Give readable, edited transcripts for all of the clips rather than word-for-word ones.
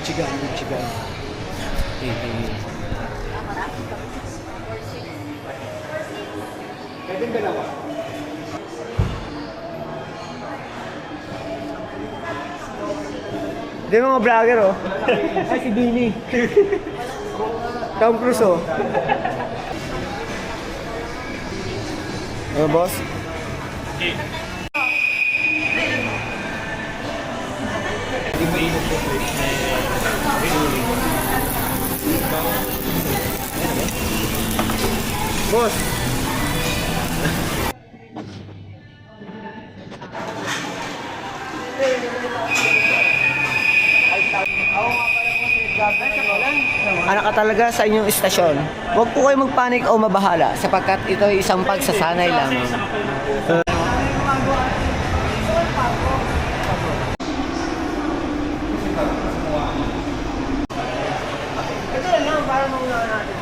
Michigan. Pwedeng dalawa. Hindi mga vlogger oh. Ay si Bini. Tom Cruise oh. Ano boss? Boss. Anak ka talaga sa inyong istasyon. Huwag po kayo magpanik o mabahala sapagkat ito ay isang pagsasanay lamang. Ito lang para mauna natin.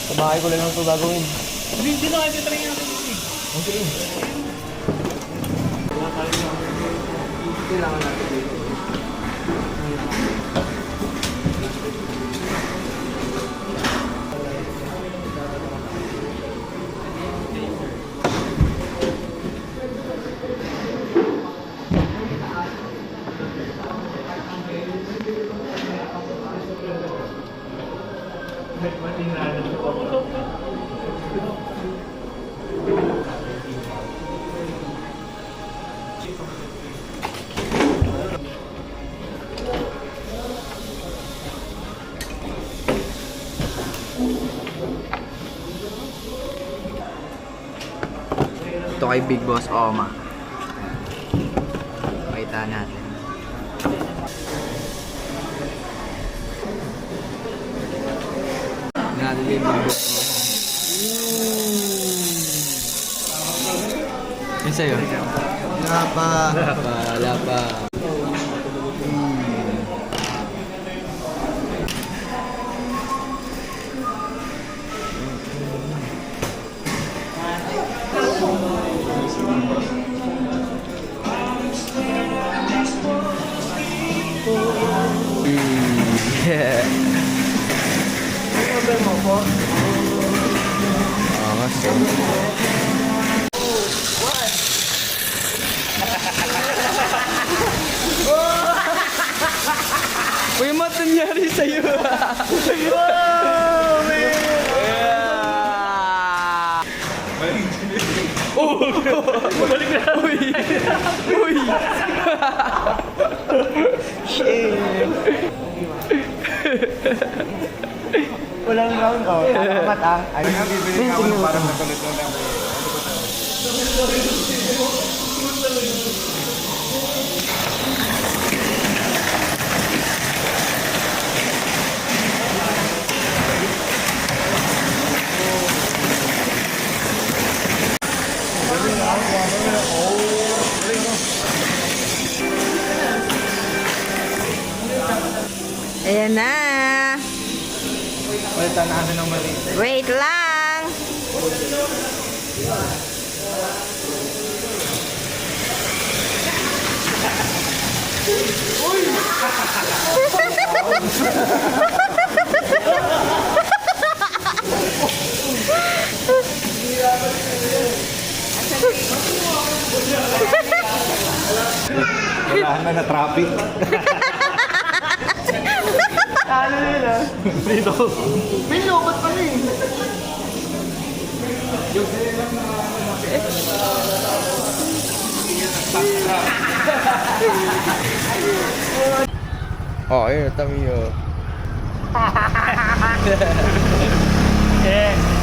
Sa bahay ko lang ito gagawin. Hindi na kasi talaga natin ito eh. Okay. Kailangan natin dito. Ito kay Big Boss Oma. Makita natin. Natin yung Big Boss Oma. Yan sa'yo? Lapa. Yeah. Ano mo po? Oo, mas uy, mat nangyari sa'yo? Oh, man! Yeah! Oh! Balik na! Uy! Shit! Walang round oh. Takamat ah. Ay, bibili ka mo parang nakulit na lang. Ayan na. Palitan namin ng mali. Wait lang. Wala na traffic. Ano nila? Dito. Pinlobot pa rin. Oh, ayun, tamiyo. Eh.